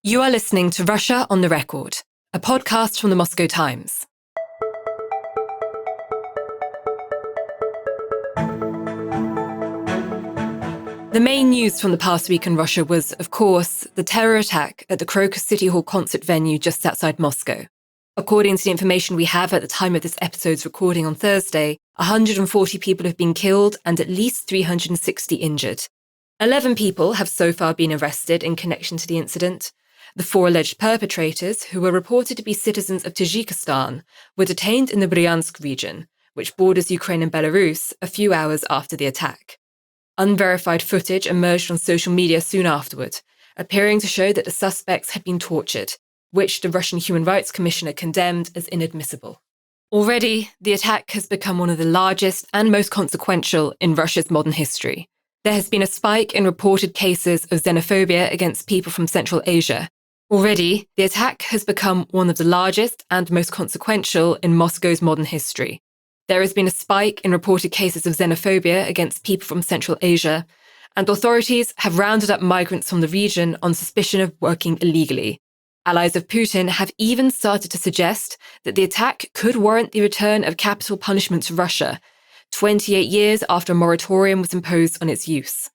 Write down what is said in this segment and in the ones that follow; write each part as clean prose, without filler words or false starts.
You are listening to Russia on the Record, a podcast from the Moscow Times. The main news from the past week in Russia was, of course, the terror attack at the Crocus City Hall concert venue just outside Moscow. According to the information we have at the time of this episode's recording on Thursday, 140 people have been killed and at least 360 injured. 11 people have so far been arrested in connection to the incident. The 4 alleged perpetrators, who were reported to be citizens of Tajikistan, were detained in the Bryansk region, which borders Ukraine and Belarus, a few hours after the attack. Unverified footage emerged on social media soon afterward, appearing to show that the suspects had been tortured, which the Russian Human Rights Commissioner condemned as inadmissible. Already, the attack has become one of the largest and most consequential in Russia's modern history. There has been a spike in reported cases of xenophobia against people from Central Asia. Already, the attack has become one of the largest and most consequential in Moscow's modern history. There has been a spike in reported cases of xenophobia against people from Central Asia, and authorities have rounded up migrants from the region on suspicion of working illegally. Allies of Putin have even started to suggest that the attack could warrant the return of capital punishment to Russia, 28 years after a moratorium was imposed on its use.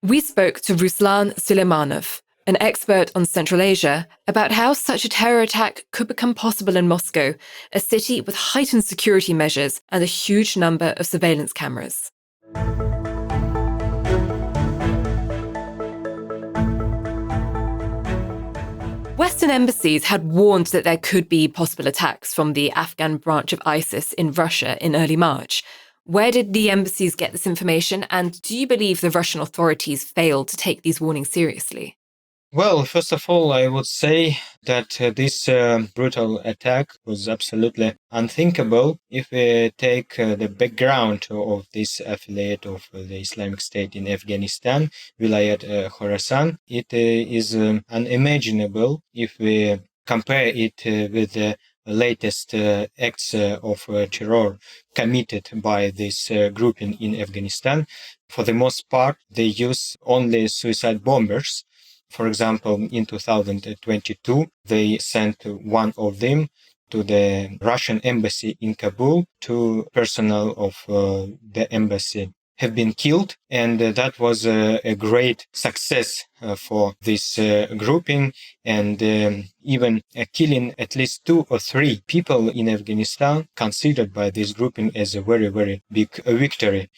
We spoke to Ruslan Suleymanov, an expert on Central Asia, about how such a terror attack could become possible in Moscow, a city with heightened security measures and a huge number of surveillance cameras. Western embassies had warned that there could be possible attacks from the Afghan branch of ISIS in Russia in early March. Where did the embassies get this information, and do you believe the Russian authorities failed to take these warnings seriously? Well, first of all, I would say that this brutal attack was absolutely unthinkable if we take the background of this affiliate of the Islamic State in Afghanistan, Vilayat Khorasan. It is unimaginable if we compare it with the latest acts of terror committed by this grouping in Afghanistan. For the most part, they use only suicide bombers. For example, in 2022, they sent one of them to the Russian embassy in Kabul. 2 personnel of the embassy have been killed, and that was a great success for this grouping, and even killing at least 2 or 3 people in Afghanistan considered by this grouping as a very, very big victory.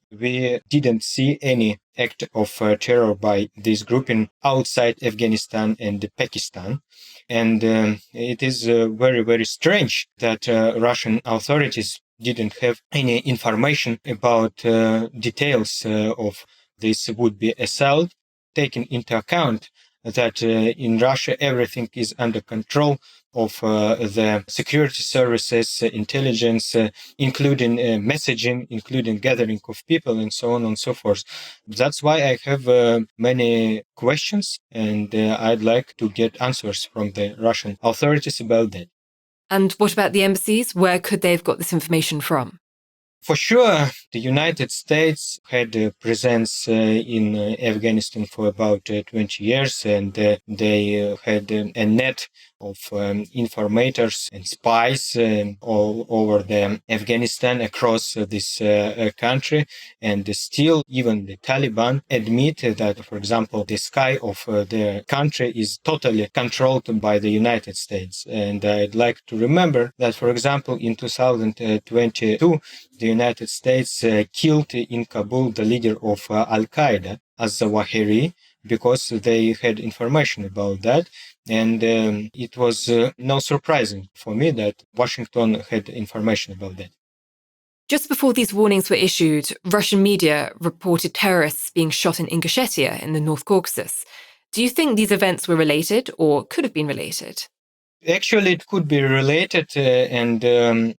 We didn't see any act of terror by this grouping outside Afghanistan and Pakistan. And it is very, very strange that Russian authorities didn't have any information about details of this would-be assault, taking into account that in Russia everything is under control of the security services, intelligence, including messaging, including gathering of people, and so on and so forth. That's why I have many questions, and I'd like to get answers from the Russian authorities about that. And what about the embassies? Where could they have got this information from? For sure, the United States had a presence in Afghanistan for about 20 years, and they had a net of informators and spies all over Afghanistan, across this country. And still, even the Taliban admit that, for example, the sky of their country is totally controlled by the United States. And I'd like to remember that, for example, in 2022, the United States killed in Kabul the leader of Al-Qaeda, Az-Zawahiri, because they had information about that. And it was no surprising for me that Washington had information about that. Just before these warnings were issued, Russian media reported terrorists being shot in Ingushetia in the North Caucasus. Do you think these events were related or could have been related? Actually, it could be related, and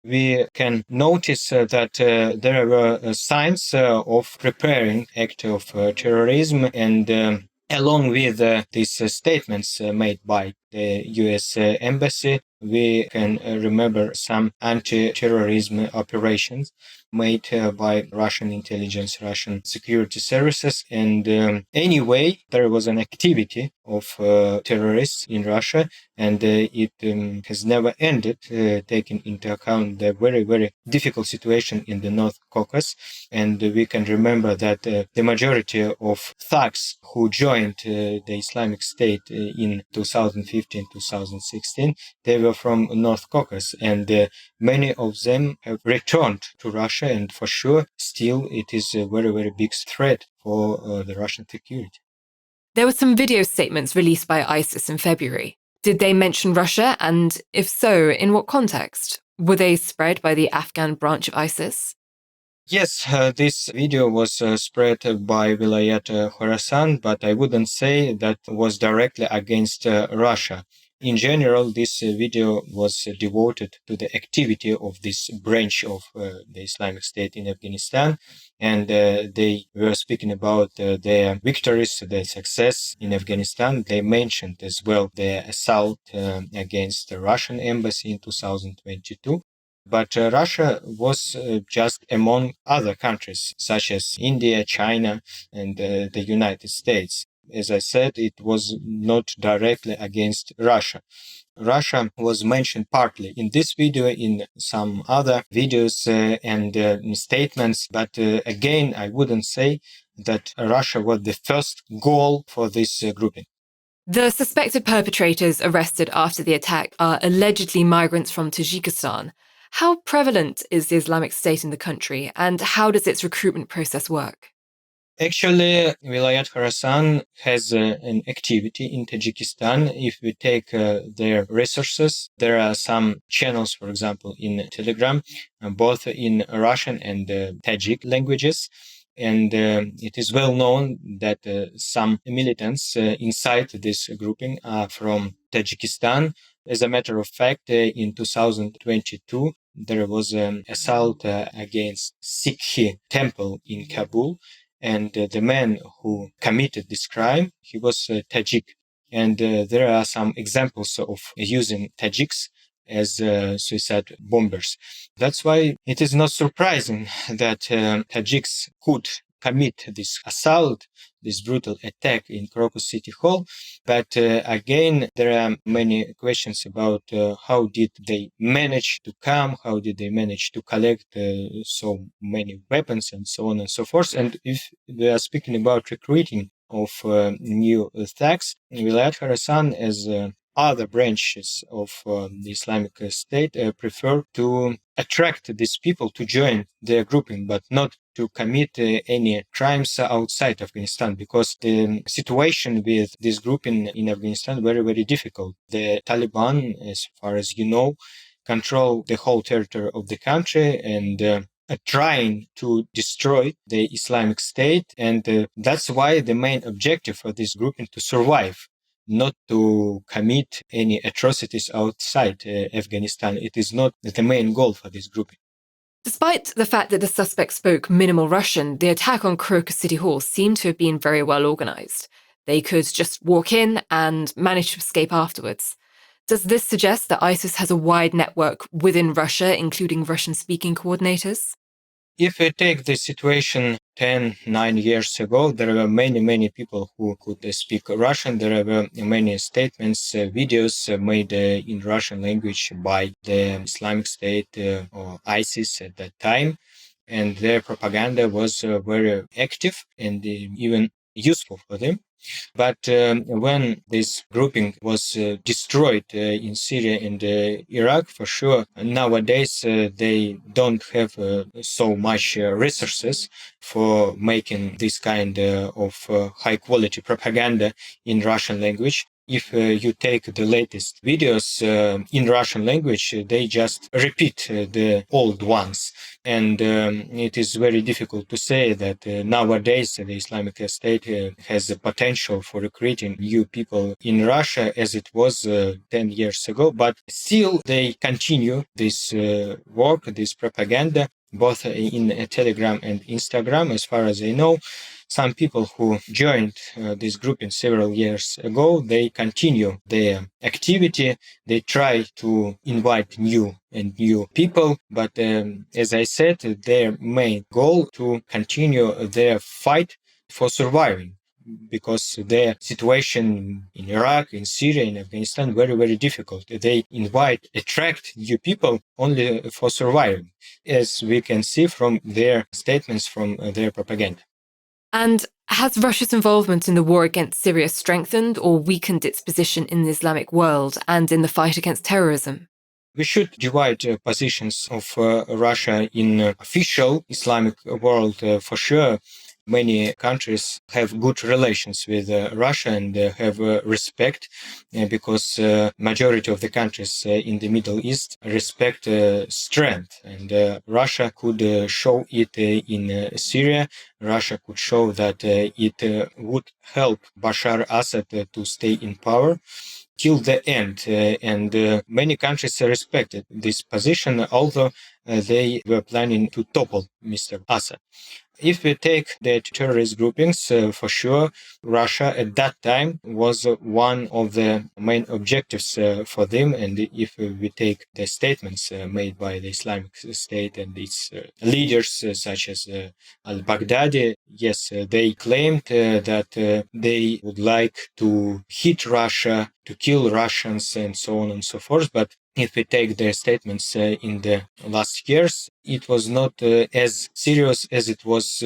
we can notice that there were signs of preparing act of terrorism, and along with these statements made by the U.S. Embassy, we can remember some anti-terrorism operations. made by Russian intelligence, Russian security services. And anyway, there was an activity of terrorists in Russia, and it has never ended, taking into account the very, very difficult situation in the North Caucasus. And we can remember that the majority of thugs who joined the Islamic State in 2015-2016, they were from North Caucasus, and many of them have returned to Russia, and for sure, still it is a very, very big threat for the Russian security. There were some video statements released by ISIS in February. Did they mention Russia? And if so, in what context? Were they spread by the Afghan branch of ISIS? Yes, this video was spread by Vilayet Khorasan, but I wouldn't say that was directly against Russia. In general, this video was devoted to the activity of this branch of the Islamic State in Afghanistan, and they were speaking about their victories, their success in Afghanistan. They mentioned as well the assault against the Russian embassy in 2022. But Russia was just among other countries, such as India, China, and the United States. As I said, it was not directly against Russia. Russia was mentioned partly in this video, in some other videos and statements, but again, I wouldn't say that Russia was the first goal for this grouping. The suspected perpetrators arrested after the attack are allegedly migrants from Tajikistan. How prevalent is the Islamic State in the country, and how does its recruitment process work? Actually, Vilayet Khorasan has an activity in Tajikistan. If we take their resources, there are some channels, for example, in Telegram, both in Russian and Tajik languages. And it is well known that some militants inside this grouping are from Tajikistan. As a matter of fact, in 2022, there was an assault against Sikh temple in Kabul. And the man who committed this crime, he was Tajik. And there are some examples of using Tajiks as suicide bombers. That's why it is not surprising that Tajiks could commit this assault, this brutal attack in Crocus City Hall. But again, there are many questions about how did they manage to come, how did they manage to collect so many weapons and so on and so forth. And if we are speaking about recruiting of new thugs, Vilayet Khorasan as other branches of the Islamic State prefer to attract these people to join their grouping, but not to commit any crimes outside Afghanistan, because the situation with this grouping in Afghanistan is very, very difficult. The Taliban, as far as you know, control the whole territory of the country and are trying to destroy the Islamic State. And that's why the main objective for this grouping to survive, not to commit any atrocities outside Afghanistan. It is not the main goal for this grouping. Despite the fact that the suspect spoke minimal Russian, the attack on Crocus City Hall seemed to have been very well organised. They could just walk in and manage to escape afterwards. Does this suggest that ISIS has a wide network within Russia, including Russian-speaking coordinators? If we take the situation 9 years ago, there were many people who could speak Russian. There were many statements, videos made in Russian language by the Islamic State or ISIS at that time. And their propaganda was very active and even useful for them. But when this grouping was destroyed in Syria and Iraq, for sure, nowadays they don't have so much resources for making this kind of high-quality propaganda in Russian language. If you take the latest videos in Russian language, they just repeat the old ones. And it is very difficult to say that nowadays the Islamic State has the potential for recruiting new people in Russia as it was 10 years ago. But still, they continue this work, this propaganda, both in Telegram and Instagram, as far as I know. some people who joined this grouping several years ago, they continue their activity. They try to invite new people, but as I said, their main goal to continue their fight for surviving, because their situation in Iraq, in Syria, in Afghanistan, very, very difficult. They attract new people only for surviving, as we can see from their statements, from their propaganda. And has Russia's involvement in the war against Syria strengthened or weakened its position in the Islamic world and in the fight against terrorism? We should divide positions of Russia in official Islamic world for sure. Many countries have good relations with Russia and have respect, because majority of the countries in the Middle East respect strength. And Russia could show it in Syria. Russia could show that it would help Bashar Assad to stay in power till the end. And many countries respected this position, although they were planning to topple Mr. Assad. If we take the terrorist groupings, for sure, Russia at that time was one of the main objectives for them. And if we take the statements made by the Islamic State and its leaders, such as al-Baghdadi, yes, they claimed that they would like to hit Russia, to kill Russians, and so on and so forth. But if we take their statements in the last years, it was not as serious as it was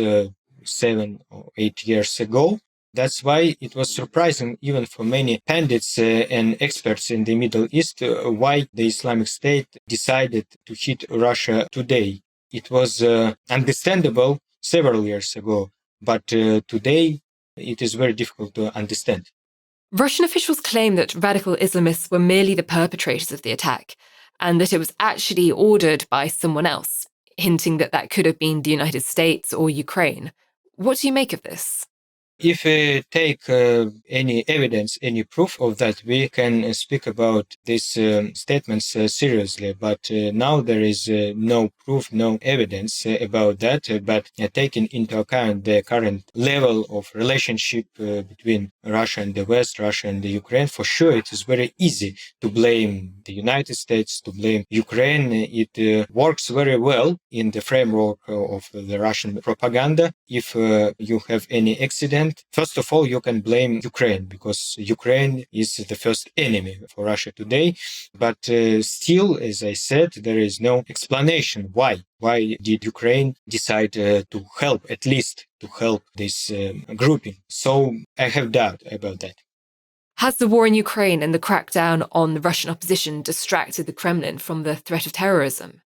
7 or 8 years ago. That's why it was surprising, even for many pundits and experts in the Middle East, why the Islamic State decided to hit Russia today. It was understandable several years ago, but today it is very difficult to understand. Russian officials claim that radical Islamists were merely the perpetrators of the attack, and that it was actually ordered by someone else, hinting that that could have been the United States or Ukraine. What do you make of this? If we take any evidence, any proof of that, we can speak about these statements seriously. But now there is no proof, no evidence about that. But taking into account the current level of relationship between Russia and the West, Russia and the Ukraine, for sure it is very easy to blame the United States, to blame Ukraine. It works very well in the framework of the Russian propaganda. If you have any accident, first of all, you can blame Ukraine, because Ukraine is the first enemy for Russia today. But still, as I said, there is no explanation why. Why did Ukraine decide to help, at least to help this grouping? So I have doubt about that. Has the war in Ukraine and the crackdown on the Russian opposition distracted the Kremlin from the threat of terrorism?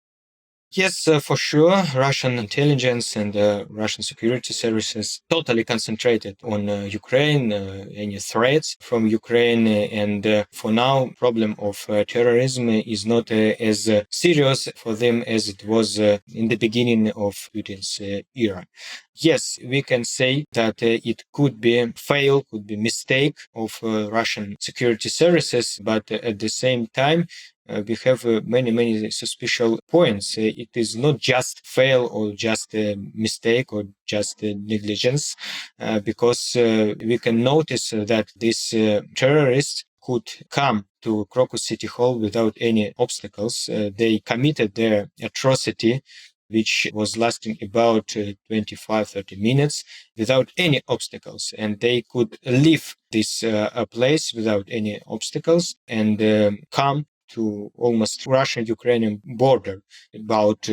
Yes, for sure. Russian intelligence and Russian security services totally concentrated on Ukraine, any threats from Ukraine. And for now, problem of terrorism is not as serious for them as it was in the beginning of Putin's era. Yes, we can say that it could be fail, could be mistake of Russian security services, but at the same time, we have many suspicious points. It is not just fail or just a mistake or just negligence, because we can notice that these terrorists could come to Crocus City Hall without any obstacles. They committed their atrocity, which was lasting about 25-30 minutes without any obstacles. And they could leave this place without any obstacles and come to almost Russian-Ukrainian border, about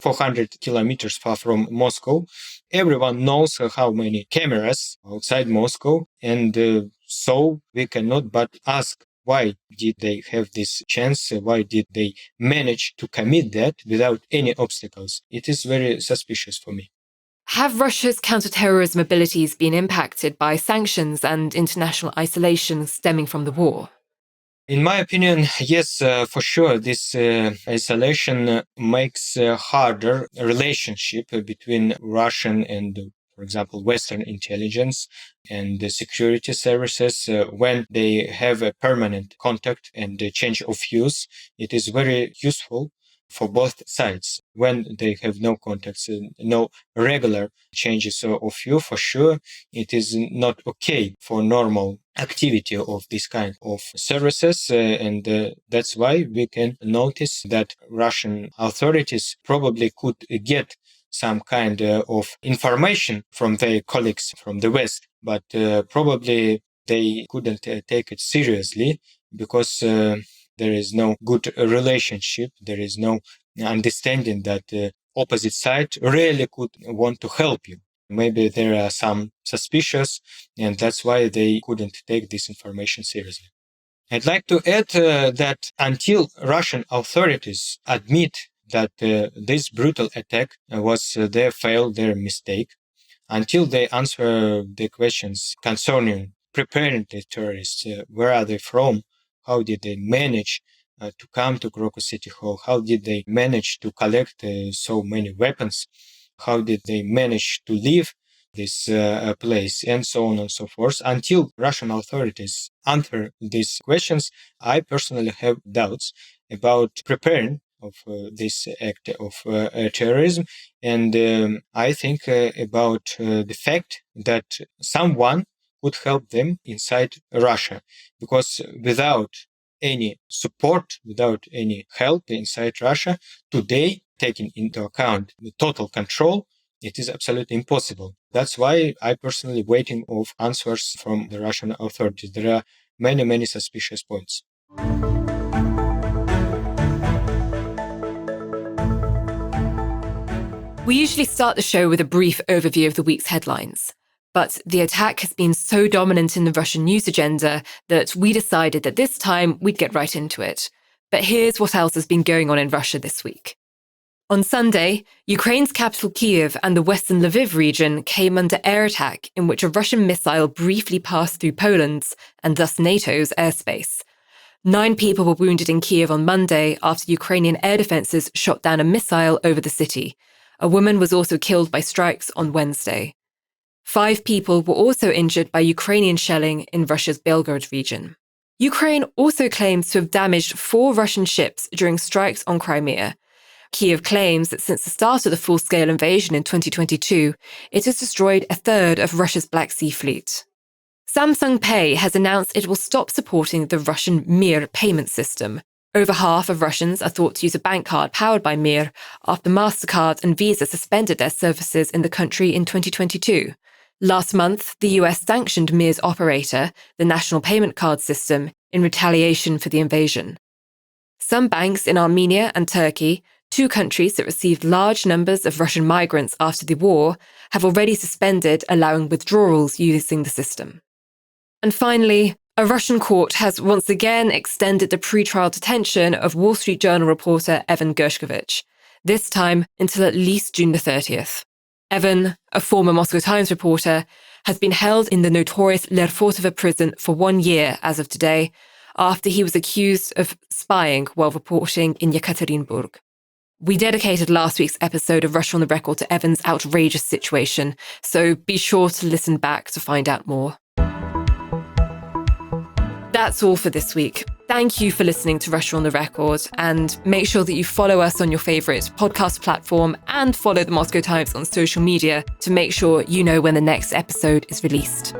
400 kilometers far from Moscow. Everyone knows how many cameras outside Moscow, and so we cannot but ask, why did they have this chance? Why did they manage to commit that without any obstacles? It is very suspicious for me. Have Russia's counterterrorism abilities been impacted by sanctions and international isolation stemming from the war? In my opinion, yes, for sure. This isolation makes harder a relationship between Russian and, for example, Western intelligence and the security services. When they have a permanent contact and a change of views, it is very useful for both sides. When they have no contacts, no regular changes of view, for sure, it is not okay for normal activity of this kind of services. And that's why we can notice that Russian authorities probably could get some kind of information from their colleagues from the West, but probably they couldn't take it seriously because there is no good relationship. There is no understanding that the opposite side really could want to help you. Maybe there are some suspicious, and that's why they couldn't take this information seriously. I'd like to add that until Russian authorities admit that this brutal attack was their fail, their mistake, until they answer the questions concerning preparing the terrorists, where are they from, how did they manage to come to Crocus City Hall, how did they manage to collect so many weapons, how did they manage to leave this place, and so on and so forth. Until Russian authorities answer these questions, I personally have doubts about preparing of this act of terrorism. And I think about the fact that someone could help them inside Russia, because without any support, without any help inside Russia, today, taking into account the total control, it is absolutely impossible. That's why I personally waiting of answers from the Russian authorities. There are many, many suspicious points. We usually start the show with a brief overview of the week's headlines. But the attack has been so dominant in the Russian news agenda that we decided that this time we'd get right into it. But here's what else has been going on in Russia this week. On Sunday, Ukraine's capital Kyiv and the western Lviv region came under air attack in which a Russian missile briefly passed through Poland's, and thus NATO's, airspace. 9 people were wounded in Kyiv on Monday after Ukrainian air defences shot down a missile over the city. A woman was also killed by strikes on Wednesday. 5 people were also injured by Ukrainian shelling in Russia's Belgorod region. Ukraine also claims to have damaged 4 Russian ships during strikes on Crimea. Kyiv claims that since the start of the full-scale invasion in 2022, it has destroyed a third of Russia's Black Sea Fleet. Samsung Pay has announced it will stop supporting the Russian Mir payment system. Over half of Russians are thought to use a bank card powered by Mir after MasterCard and Visa suspended their services in the country in 2022. Last month, the US sanctioned Mir's operator, the National Payment Card System, in retaliation for the invasion. Some banks in Armenia and Turkey, 2 countries that received large numbers of Russian migrants after the war, have already suspended allowing withdrawals using the system. And finally, a Russian court has once again extended the pretrial detention of Wall Street Journal reporter Evan Gershkovich, this time until at least June the 30th. Evan, a former Moscow Times reporter, has been held in the notorious Lerfortovo prison for 1 year as of today, after he was accused of spying while reporting in Yekaterinburg. We dedicated last week's episode of Russia on the Record to Evan's outrageous situation, so be sure to listen back to find out more. That's all for this week. Thank you for listening to Russia on the Record, and make sure that you follow us on your favourite podcast platform and follow the Moscow Times on social media to make sure you know when the next episode is released.